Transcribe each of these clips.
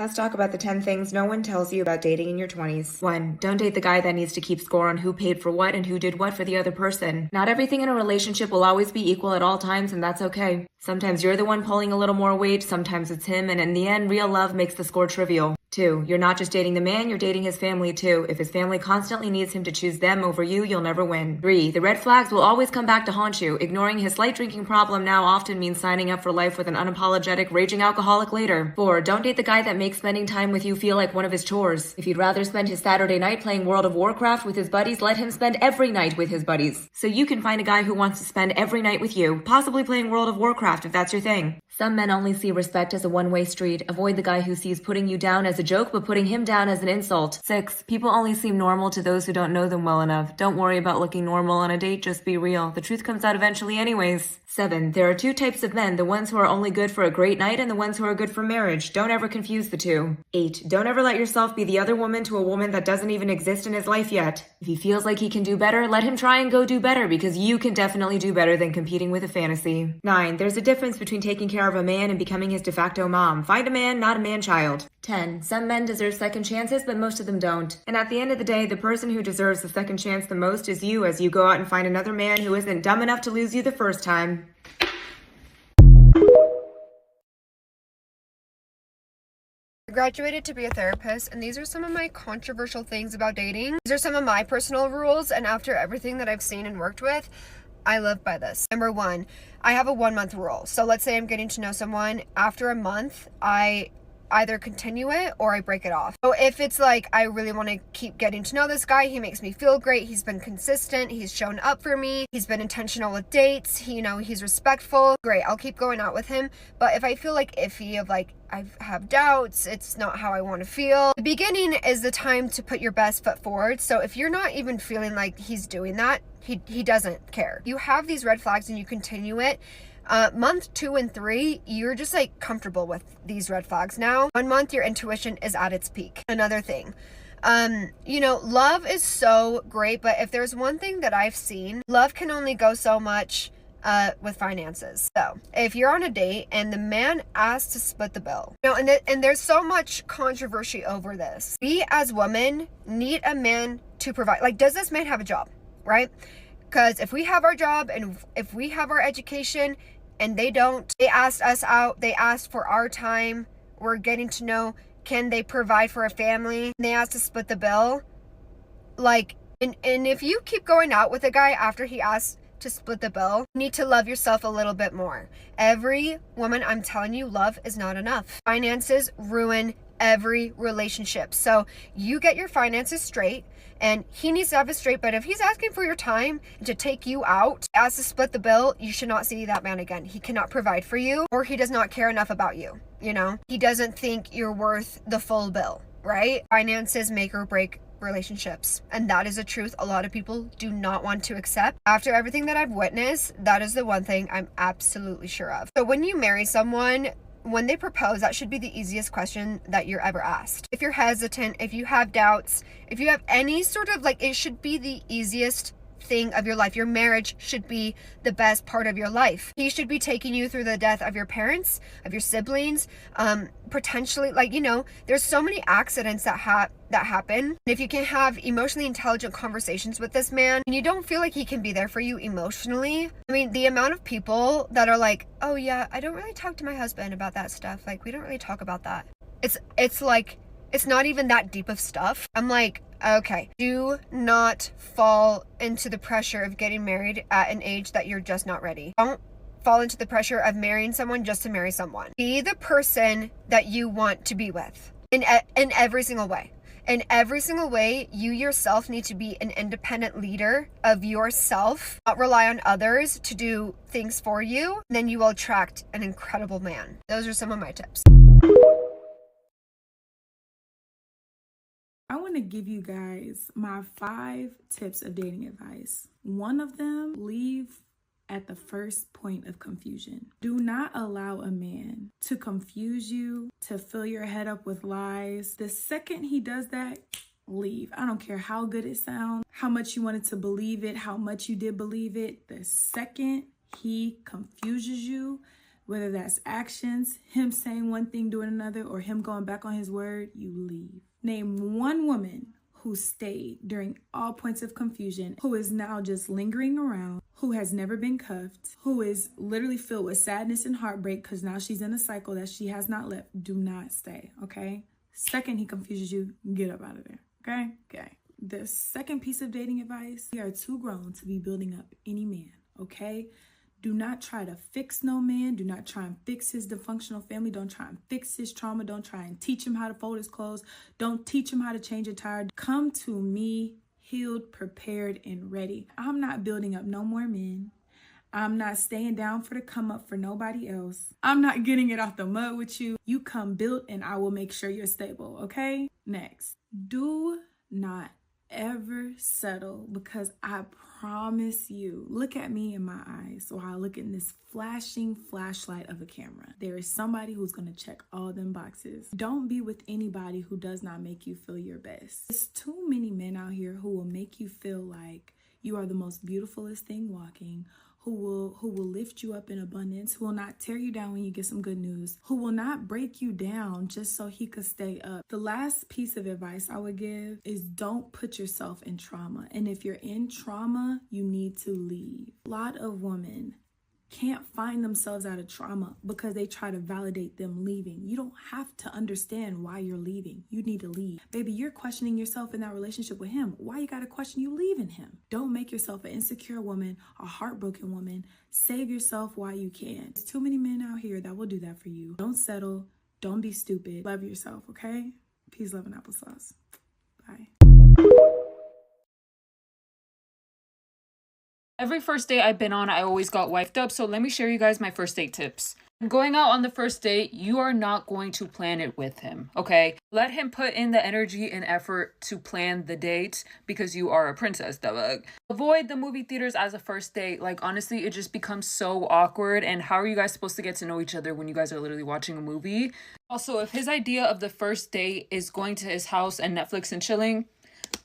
Let's talk about the 10 things no one tells you about dating in your 20s. 1. Don't date the guy that needs to keep score on who paid for what and who did what for the other person. Not everything in a relationship will always be equal at all times, and that's okay. Sometimes you're the one pulling a little more weight, sometimes it's him, and in the end, real love makes the score trivial. 2. You're not just dating the man, you're dating his family too. If his family constantly needs him to choose them over you, you'll never win. 3. The red flags will always come back to haunt you. Ignoring his slight drinking problem now often means signing up for life with an unapologetic, raging alcoholic later. 4. Don't date the guy that makes spending time with you feel like one of his chores. If you'd rather spend his Saturday night playing World of Warcraft with his buddies, let him spend every night with his buddies. So you can find a guy who wants to spend every night with you, possibly playing World of Warcraft if that's your thing. Some men only see respect as a one-way street. Avoid the guy who sees putting you down as a joke but putting him down as an insult. 6. People only seem normal to those who don't know them well enough. Don't worry about looking normal on a date, just be real. The truth comes out eventually anyways. 7. There are two types of men, the ones who are only good for a great night and the ones who are good for marriage. Don't ever confuse the two. 8. Don't ever let yourself be the other woman to a woman that doesn't even exist in his life yet. If he feels like he can do better, let him try and go do better, because you can definitely do better than competing with a fantasy. 9. There's a difference between taking care of a man and becoming his de facto mom. Find a man, not a man-child. 10. Some men deserve second chances, but most of them don't. And at the end of the day, the person who deserves the second chance the most is you, as you go out and find another man who isn't dumb enough to lose you the first time. I graduated to be a therapist, and these are some of my controversial things about dating. These are some of my personal rules, and after everything that I've seen and worked with, I live by this. Number 1, I have a 1-month rule. So let's say I'm getting to know someone. After a month, I either continue it or I break it off. So if it's like, I really want to keep getting to know this guy, he makes me feel great, he's been consistent, he's shown up for me, he's been intentional with dates, he's respectful, great, I'll keep going out with him. But if I feel like iffy, of like, I have doubts, it's not how I want to feel, the beginning is the time to put your best foot forward. So if you're not even feeling like he's doing that, he doesn't care. You have these red flags and you continue it. Month 2 and 3, you're just like comfortable with these red flags now. 1 month, your intuition is at its peak. Another thing, love is so great, but if there's one thing that I've seen, love can only go so much with finances. So if you're on a date and the man asks to split the bill, and there's so much controversy over this. We as women need a man to provide. Like, does this man have a job, right? Because if we have our job and if we have our education and they don't, they asked us out, they asked for our time, we're getting to know, can they provide for a family? They asked to split the bill. Like, and if you keep going out with a guy after he asks to split the bill, you need to love yourself a little bit more. Every woman, I'm telling you, love is not enough. Finances ruin every relationship. So you get your finances straight, and he needs to have it straight. But if he's asking for your time to take you out, as to split the bill, you should not see that man again. He cannot provide for you, or he does not care enough about you. He doesn't think you're worth the full bill, right? Finances make or break relationships, and that is a truth a lot of people do not want to accept. After everything that I've witnessed, that is the one thing I'm absolutely sure of. So when you marry someone, when they propose, that should be the easiest question that you're ever asked. If you're hesitant, if you have doubts, if you have any sort of it should be the easiest thing of your life. Your marriage should be the best part of your life. He should be taking you through the death of your parents, of your siblings, potentially, there's so many accidents that happen. And if you can have emotionally intelligent conversations with this man, and you don't feel like he can be there for you emotionally, the amount of people that are like, oh yeah, I don't really talk to my husband about that stuff. Like, we don't really talk about that. It's like, it's not even that deep of stuff. I'm like, okay, do not fall into the pressure of getting married at an age that you're just not ready. Don't fall into the pressure of marrying someone just to marry someone. Be the person that you want to be with in every single way. In every single way, you yourself need to be an independent leader of yourself, not rely on others to do things for you. Then you will attract an incredible man. Those are some of my tips. I want to give you guys my 5 tips of dating advice. One of them, leave at the first point of confusion. Do not allow a man to confuse you, to fill your head up with lies. The second he does that, leave. I don't care how good it sounds, how much you wanted to believe it, how much you did believe it. The second he confuses you, Whether that's actions, him saying one thing, doing another, or him going back on his word, you leave. Name one woman who stayed during all points of confusion, who is now just lingering around, who has never been cuffed, who is literally filled with sadness and heartbreak because now she's in a cycle that she has not left. Do not stay, okay? Second he confuses you, get up out of there, okay? Okay. The second piece of dating advice, we are too grown to be building up any man, okay? Do not try to fix no man. Do not try and fix his dysfunctional family. Don't try and fix his trauma. Don't try and teach him how to fold his clothes. Don't teach him how to change a tire. Come to me healed, prepared, and ready. I'm not building up no more men. I'm not staying down for the come up for nobody else. I'm not getting it off the mud with you. You come built and I will make sure you're stable, okay? Next, do not ever settle, because I promise you, look at me in my eyes while I look in this flashing flashlight of a camera. There is somebody who's going to check all them boxes. Don't be with anybody who does not make you feel your best. There's too many men out here who will make you feel like you are the most beautifulest thing walking, who will lift you up in abundance, who will not tear you down when you get some good news, who will not break you down just so he could stay up. The last piece of advice I would give is don't put yourself in trauma. And if you're in trauma, you need to leave. A lot of women can't find themselves out of trauma because they try to validate them leaving. You don't have to understand why you're leaving. You need to leave. Baby, you're questioning yourself in that relationship with him. Why you gotta question you leaving him? Don't make yourself an insecure woman, a heartbroken woman. Save yourself while you can. There's too many men out here that will do that for you. Don't settle. Don't be stupid. Love yourself, okay? Peace, love, and applesauce. Bye. Every first date I've been on, I always got wifed up, so let me share you guys my first date tips. Going out on the first date, you are not going to plan it with him, okay? Let him put in the energy and effort to plan the date because you are a princess, dog. Avoid the movie theaters as a first date. Like, honestly, it just becomes so awkward, and how are you guys supposed to get to know each other when you guys are literally watching a movie? Also, if his idea of the first date is going to his house and Netflix and chilling,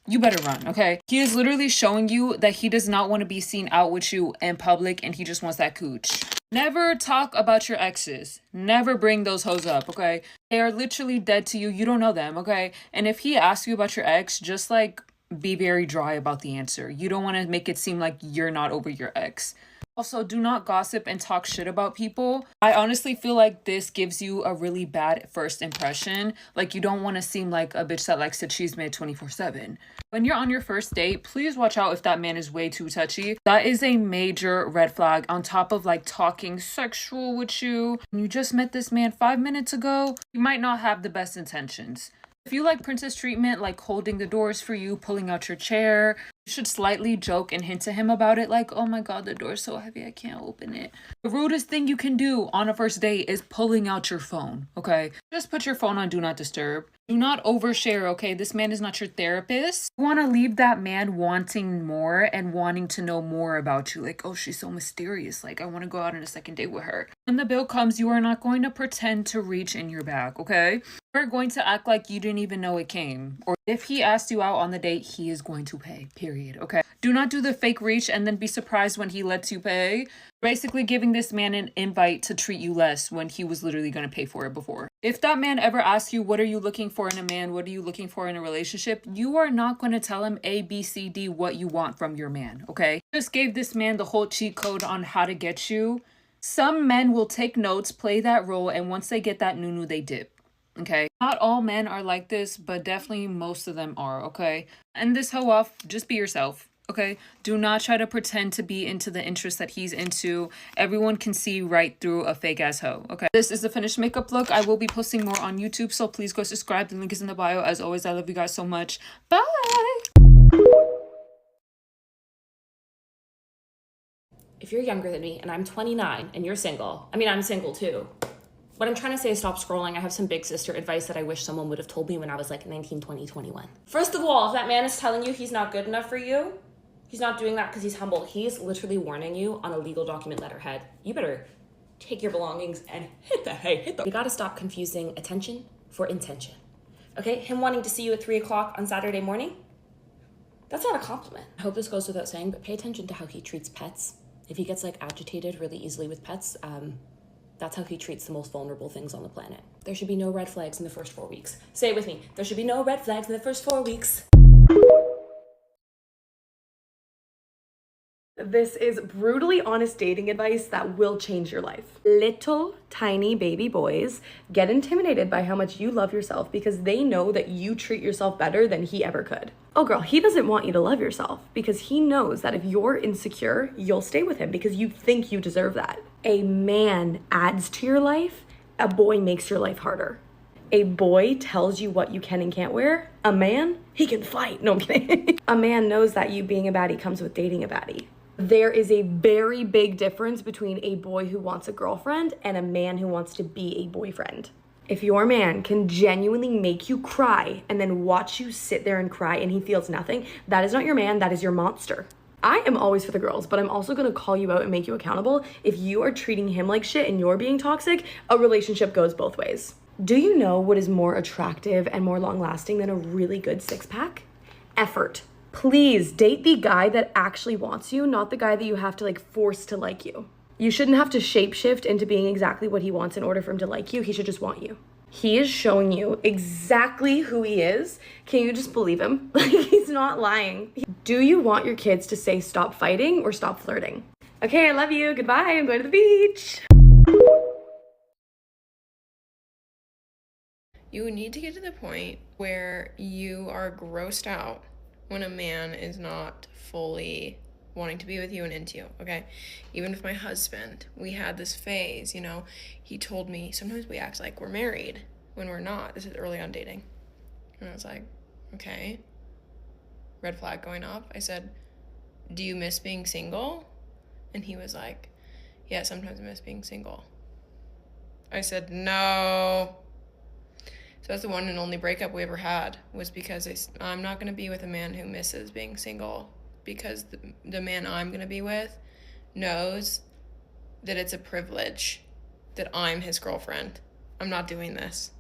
you better run, okay? He is literally showing you that he does not want to be seen out with you in public and he just wants that cooch. Never talk about your exes. Never bring those hoes up, okay? They are literally dead to you. You don't know them, okay? And if he asks you about your ex, just like be very dry about the answer. You don't want to make it seem like you're not over your ex. Also, do not gossip and talk shit about people. I honestly feel like this gives you a really bad first impression. Like, you don't want to seem like a bitch that likes to chisme 24/7. When you're on your first date, please watch out if that man is way too touchy. That is a major red flag on top of like talking sexual with you. You just met this man 5 minutes ago. You might not have the best intentions. If you like princess treatment, like holding the doors for you, pulling out your chair, you should slightly joke and hint to him about it, like, oh my god, the door's so heavy, I can't open it. The rudest thing you can do on a first date is pulling out your phone, okay? Just put your phone on Do Not Disturb. Do not overshare, okay? This man is not your therapist. You want to leave that man wanting more and wanting to know more about you. Like, oh, she's so mysterious. Like, I want to go out on a second date with her. When the bill comes, you are not going to pretend to reach in your bag, okay? You're going to act like you didn't even know it came. Or if he asked you out on the date, he is going to pay, period, okay? Do not do the fake reach and then be surprised when he lets you pay. Basically giving this man an invite to treat you less when he was literally going to pay for it before. If that man ever asks you, what are you looking for in a man? What are you looking for in a relationship? You are not going to tell him A, B, C, D what you want from your man, okay? Just gave this man the whole cheat code on how to get you. Some men will take notes, play that role, and once they get that nunu, they dip. Okay, not all men are like this, but definitely most of them are, okay? End this hoe off, just be yourself, okay? Do not try to pretend to be into the interest that he's into. Everyone can see right through a fake ass hoe, okay? This is the finished makeup look. I will be posting more on YouTube, so please go subscribe. The link is in the bio. As always, I love you guys so much. Bye! If you're younger than me and I'm 29 and you're single, I mean, I'm single too. What I'm trying to say is stop scrolling. I have some big sister advice that I wish someone would have told me when I was like 19, 20, 21. First of all, if that man is telling you he's not good enough for you, he's not doing that because he's humble. He's literally warning you on a legal document letterhead. You better take your belongings and hit the hay. We gotta stop confusing attention for intention. Okay, him wanting to see you at 3 o'clock on Saturday morning, that's not a compliment. I hope this goes without saying, but pay attention to how he treats pets. If he gets like agitated really easily with pets, That's how he treats the most vulnerable things on the planet. There should be no red flags in the first 4 weeks. Say it with me. There should be no red flags in the first 4 weeks. This is brutally honest dating advice that will change your life. Little tiny baby boys get intimidated by how much you love yourself because they know that you treat yourself better than he ever could. Oh girl, he doesn't want you to love yourself because he knows that if you're insecure, you'll stay with him because you think you deserve that. A man adds to your life, a boy makes your life harder. A boy tells you what you can and can't wear. A man, he can fight. No, I'm kidding. A man knows that you being a baddie comes with dating a baddie. There is a very big difference between a boy who wants a girlfriend and a man who wants to be a boyfriend. If your man can genuinely make you cry and then watch you sit there and cry and he feels nothing, that is not your man, that is your monster. I am always for the girls, but I'm also gonna call you out and make you accountable. If you are treating him like shit and you're being toxic, a relationship goes both ways. Do you know what is more attractive and more long-lasting than a really good six-pack? Effort. Please date the guy that actually wants you, not the guy that you have to force to like you. You shouldn't have to shapeshift into being exactly what he wants in order for him to like you. He should just want you. He is showing you exactly who he is. Can you just believe him? He's not lying. Do you want your kids to say stop fighting or stop flirting? Okay, I love you. Goodbye. I'm going to the beach. You need to get to the point where you are grossed out when a man is not fully wanting to be with you and into you, okay? Even with my husband, we had this phase, he told me, sometimes we act like we're married when we're not. This is early on dating. And I was like, okay. Red flag going off. I said, do you miss being single? And he was like, yeah, sometimes I miss being single. I said, no. So that's the one and only breakup we ever had, was because I'm not going to be with a man who misses being single, because the man I'm going to be with knows that it's a privilege that I'm his girlfriend. I'm not doing this.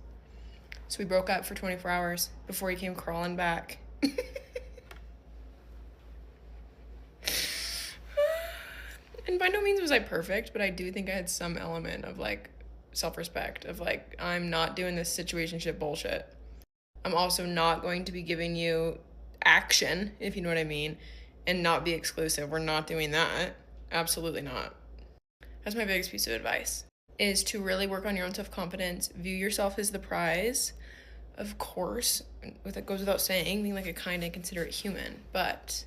So we broke up for 24 hours before he came crawling back. And by no means was I perfect, but I do think I had some element of self-respect of I'm not doing this situationship bullshit. I'm also not going to be giving you action, if you know what I mean, and not be exclusive. We're not doing that. Absolutely not. That's my biggest piece of advice, is to really work on your own self-confidence. View yourself as the prize. Of course, it goes without saying, being a kind and considerate human, but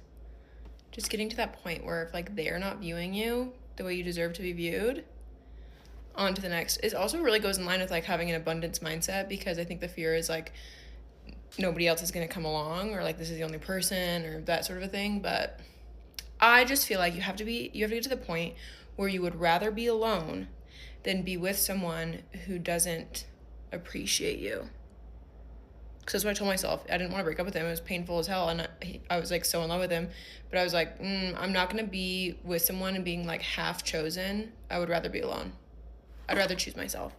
just getting to that point where if they're not viewing you the way you deserve to be viewed, on to the next. It also really goes in line with having an abundance mindset, because I think the fear is nobody else is going to come along, or this is the only person, or that sort of a thing. But I just feel you have to get to the point where you would rather be alone than be with someone who doesn't appreciate you. Because that's what I told myself. I didn't want to break up with him. It was painful as hell, and I was so in love with him. But I was I'm not going to be with someone and being half chosen. I would rather be alone. I'd rather choose myself.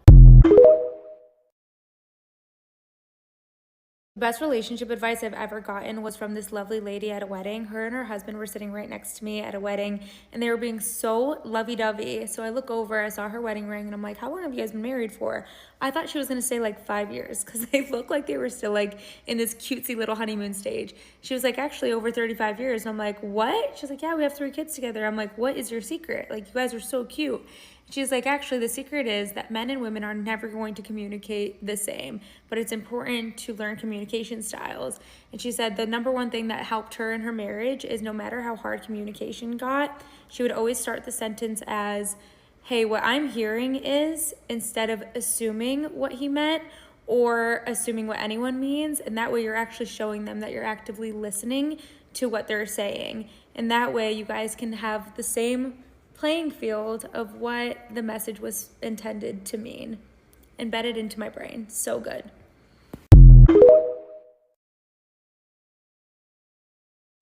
The best relationship advice I've ever gotten was from this lovely lady at a wedding. Her and her husband were sitting right next to me at a wedding, and they were being so lovey-dovey. So I look over, I saw her wedding ring, and I'm like, how long have you guys been married for? I thought she was going to say 5 years, because they looked like they were still in this cutesy little honeymoon stage. She was actually over 35 years. And I'm like, what? She's like, yeah, we have 3 kids together. I'm like, what is your secret? You guys are so cute. She's like, actually, the secret is that men and women are never going to communicate the same, but it's important to learn communication styles. And she said the number one thing that helped her in her marriage is no matter how hard communication got, she would always start the sentence as, hey, what I'm hearing is, instead of assuming what he meant or assuming what anyone means. And that way you're actually showing them that you're actively listening to what they're saying. And that way you guys can have the same playing field of what the message was intended to mean, embedded into my brain. So good.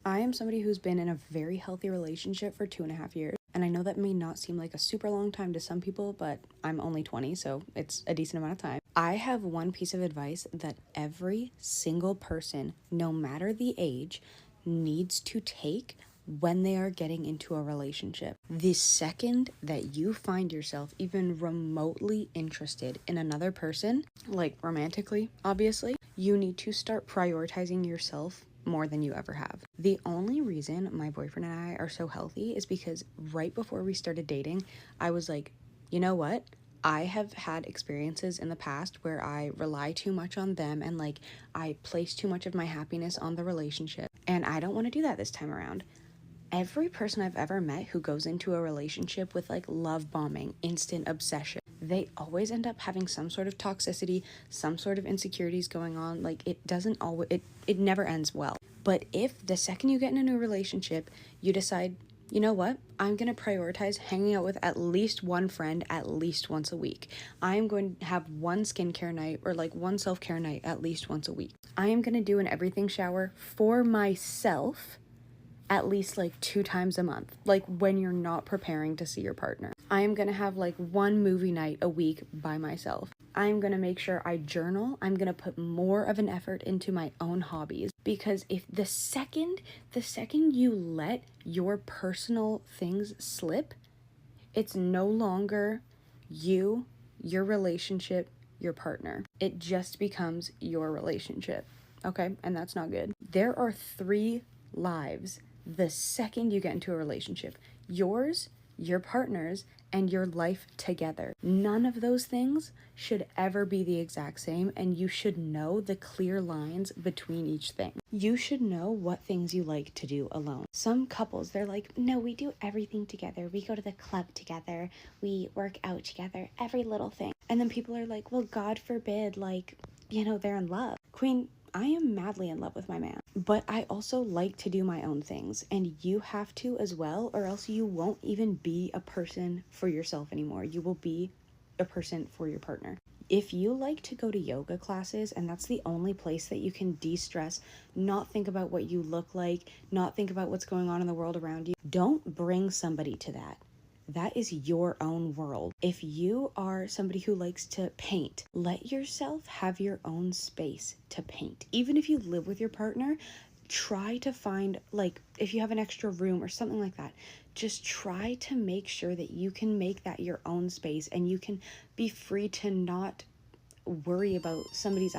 I am somebody who's been in a very healthy relationship for 2.5 years, and I know that may not seem like a super long time to some people, but I'm only 20, so it's a decent amount of time. I have one piece of advice that every single person, no matter the age, needs to take when they are getting into a relationship. The second that you find yourself even remotely interested in another person, like romantically, obviously, you need to start prioritizing yourself more than you ever have. The only reason my boyfriend and I are so healthy is because right before we started dating, I was like, you know what? I have had experiences in the past where I rely too much on them and like I place too much of my happiness on the relationship. And I don't want to do that this time around. Every person I've ever met who goes into a relationship with like love bombing, instant obsession, they always end up having some sort of toxicity, some sort of insecurities going on. Like it doesn't always, it never ends well. But if the second you get in a new relationship, you decide, you know what, I'm going to prioritize hanging out with at least one friend at least once a week. I am going to have one skincare night or like one self-care night at least once a week. I am going to do an everything shower for myself at least like 2 times a month, like when you're not preparing to see your partner. I am gonna have like one movie night a week by myself. I'm gonna make sure I journal. I'm gonna put more of an effort into my own hobbies, because if the second you let your personal things slip, it's no longer you, your relationship, your partner. It just becomes your relationship, okay? And that's not good. There are 3 lives the second you get into a relationship: yours, your partner's, and your life together. None of those things should ever be the exact same, and you should know the clear lines between each thing. You should know what things you like to do alone. Some couples, they're like, no, we do everything together. We go to the club together. We work out together, every little thing. And then people are like, well, God forbid, like, you know, they're in love. Queen, I am madly in love with my man, but I also like to do my own things, and you have to as well, or else you won't even be a person for yourself anymore. You will be a person for your partner. If you like to go to yoga classes and that's the only place that you can de-stress, not think about what you look like, not think about what's going on in the world around you, don't bring somebody to that. That is your own world. If you are somebody who likes to paint, let yourself have your own space to paint. Even if you live with your partner, try to find, like, if you have an extra room or something like that, just try to make sure that you can make that your own space and you can be free to not worry about somebody's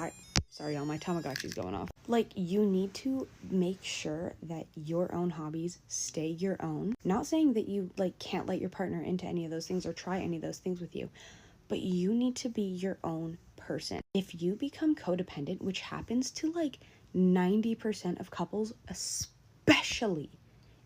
sorry, y'all, my Tamagotchi's going off. Like, you need to make sure that your own hobbies stay your own. Not saying that you, like, can't let your partner into any of those things or try any of those things with you, but you need to be your own person. If you become codependent, which happens to, like, 90% of couples, especially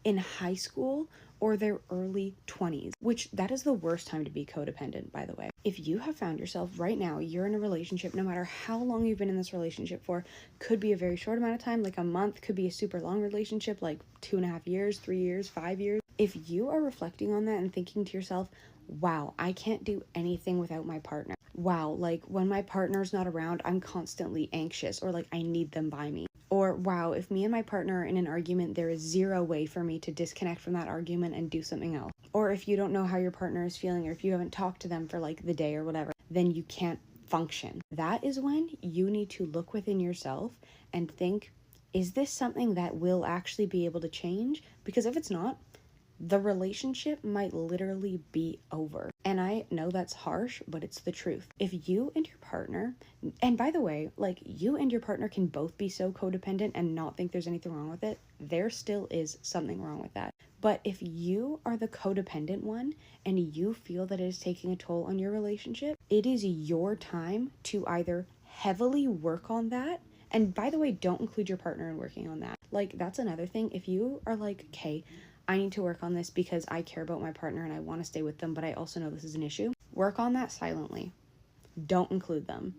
in high school or their early 20s, which that is the worst time to be codependent, by the way. If you have found yourself right now, you're in a relationship, no matter how long you've been in this relationship for, could be a very short amount of time, like a month, could be a super long relationship, like 2.5 years, 3 years, 5 years. If you are reflecting on that and thinking to yourself, wow, I can't do anything without my partner. Wow, like when my partner's not around, I'm constantly anxious, or like I need them by me. Or wow, if me and my partner are in an argument, there is zero way for me to disconnect from that argument and do something else. Or if you don't know how your partner is feeling, or if you haven't talked to them for like the day or whatever, then you can't function. That is when you need to look within yourself and think, is this something that will actually be able to change? Because if it's not, the relationship might literally be over. And I know that's harsh, but it's the truth. If you and your partner, and by the way, like, you and your partner can both be so codependent and not think there's anything wrong with it, there still is something wrong with that. But if you are the codependent one and you feel that it is taking a toll on your relationship, it is your time to either heavily work on that. And by the way, don't include your partner in working on that. Like, that's another thing. If you are like, okay, I need to work on this because I care about my partner and I want to stay with them, but I also know this is an issue, work on that silently. Don't include them.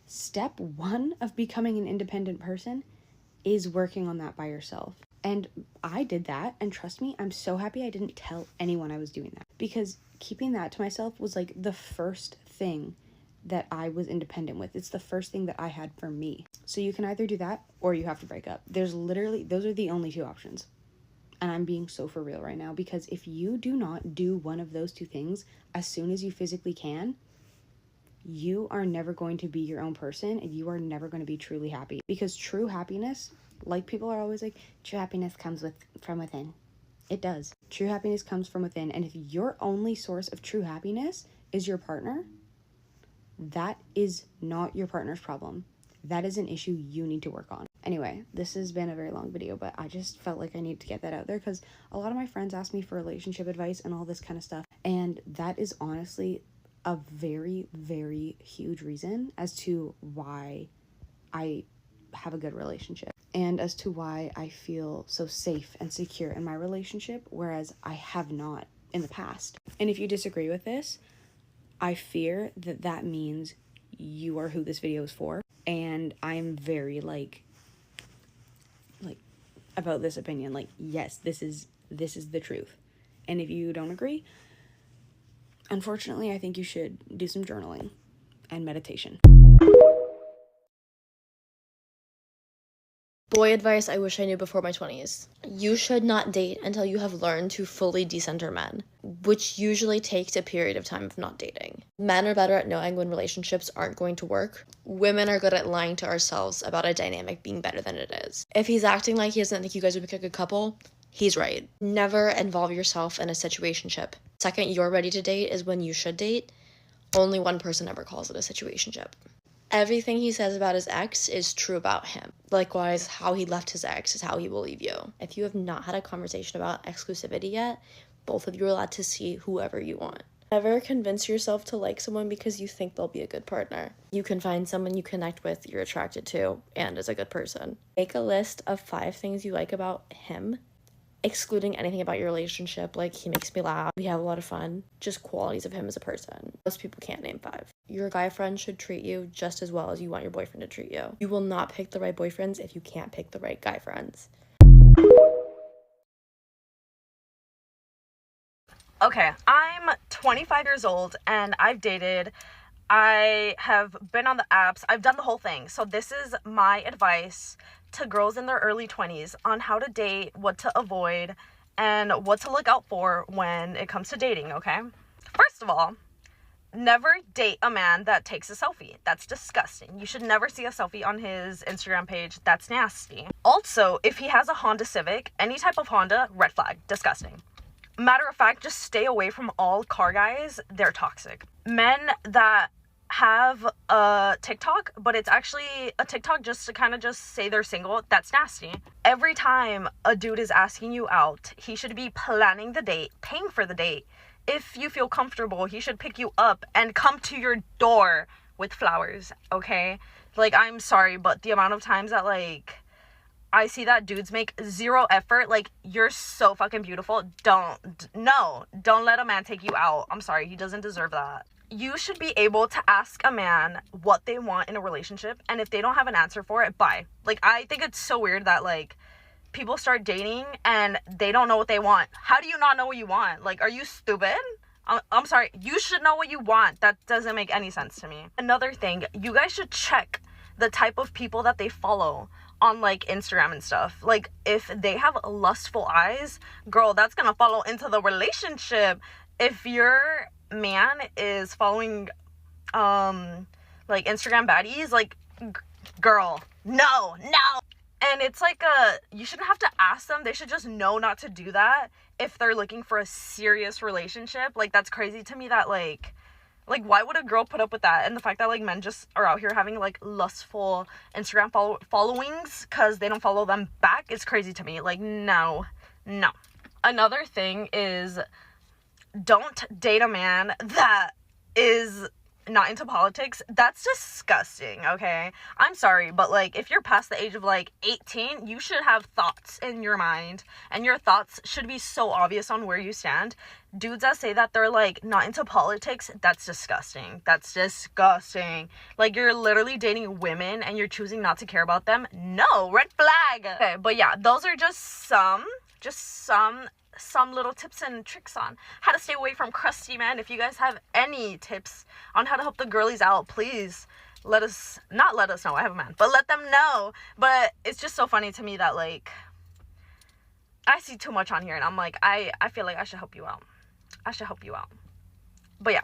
Step 1 of becoming an independent person is working on that by yourself. And I did that, and trust me, I'm so happy I didn't tell anyone I was doing that, because keeping that to myself was like the first thing that I was independent with. It's the first thing that I had for me. So you can either do that or you have to break up. There's literally, those are the only 2 options. And I'm being so for real right now, because if you do not do one of those 2 things as soon as you physically can, you are never going to be your own person, and you are never going to be truly happy. Because true happiness, like people are always like, true happiness comes from within. It does. True happiness comes from within, and if your only source of true happiness is your partner, that is not your partner's problem. That is an issue you need to work on. Anyway, this has been a very long video, but I just felt like I need to get that out there because a lot of my friends ask me for relationship advice and all this kind of stuff, and that is honestly a very, very huge reason as to why I have a good relationship and as to why I feel so safe and secure in my relationship, whereas I have not in the past. And if you disagree with this, I fear that that means you are who this video is for, and I'm very like about this opinion, like, yes, this is the truth. And if you don't agree, unfortunately, I think you should do some journaling and meditation. Boy advice I wish I knew before my 20s. You should not date until you have learned to fully decenter men, which usually takes a period of time of not dating. Men are better at knowing when relationships aren't going to work. Women are good at lying to ourselves about a dynamic being better than it is. If he's acting like he doesn't think you guys would make a good couple, he's right. Never involve yourself in a situationship. Second you're ready to date is when you should date. Only one person ever calls it a situationship. Everything he says about his ex is true about him. Likewise, how he left his ex is how he will leave you. If you have not had a conversation about exclusivity yet, both of you are allowed to see whoever you want. Never convince yourself to like someone because you think they'll be a good partner. You can find someone you connect with, you're attracted to, and is a good person. Make a list of 5 things you like about him, excluding anything about your relationship, like he makes me laugh, we have a lot of fun, just qualities of him as a person. Most people can't name 5. Your guy friend should treat you just as well as you want your boyfriend to treat you. You will not pick the right boyfriends if you can't pick the right guy friends. Okay, I'm 25 years old and I've dated. I have been on the apps. I've done the whole thing. So this is my advice to girls in their early 20s on how to date, what to avoid, and what to look out for when it comes to dating, okay? First of all, never date a man that takes a selfie. That's disgusting. You should never see a selfie on his Instagram page. That's nasty. Also, if he has a Honda Civic, any type of Honda, red flag. Disgusting. Matter of fact, just stay away from all car guys. They're toxic. Men that have a TikTok, but it's actually a TikTok just to kind of just say they're single, that's nasty. Every time a dude is asking you out, he should be planning the date, paying for the date. If you feel comfortable, he should pick you up and come to your door with flowers, okay? Like, I'm sorry, but the amount of times that, like, I see that dudes make 0 effort, like, you're so fucking beautiful, don't let a man take you out. I'm sorry, he doesn't deserve that. You should be able to ask a man what they want in a relationship, and if they don't have an answer for it, bye. Like, I think it's so weird that, like, people start dating and they don't know what they want. How do you not know what you want? Like, are you stupid? I'm sorry. You should know what you want. That doesn't make any sense to me. Another thing, you guys should check the type of people that they follow on, like, Instagram and stuff. Like, if they have lustful eyes, girl, that's gonna follow into the relationship. If your man is following like Instagram baddies, like, girl, no. And it's like you shouldn't have to ask them. They should just know not to do that if they're looking for a serious relationship. Like, that's crazy to me that, like, why would a girl put up with that? And the fact that, like, men just are out here having, like, lustful Instagram followings because they don't follow them back is crazy to me. Like, no. Another thing is, don't date a man that is not into politics. That's disgusting, okay? I'm sorry, but, like, if you're past the age of, like, 18, you should have thoughts in your mind, and your thoughts should be so obvious on where you stand. Dudes that say that they're, like, not into politics, that's disgusting. Like, you're literally dating women and you're choosing not to care about them. No, red flag. Okay, but yeah, those are just some little tips and tricks on how to stay away from crusty men. If you guys have any tips on how to help the girlies out, please let us know. I have a man, but let them know. But it's just so funny to me that, like, I see too much on here and I'm like, I feel like I should help you out. But yeah.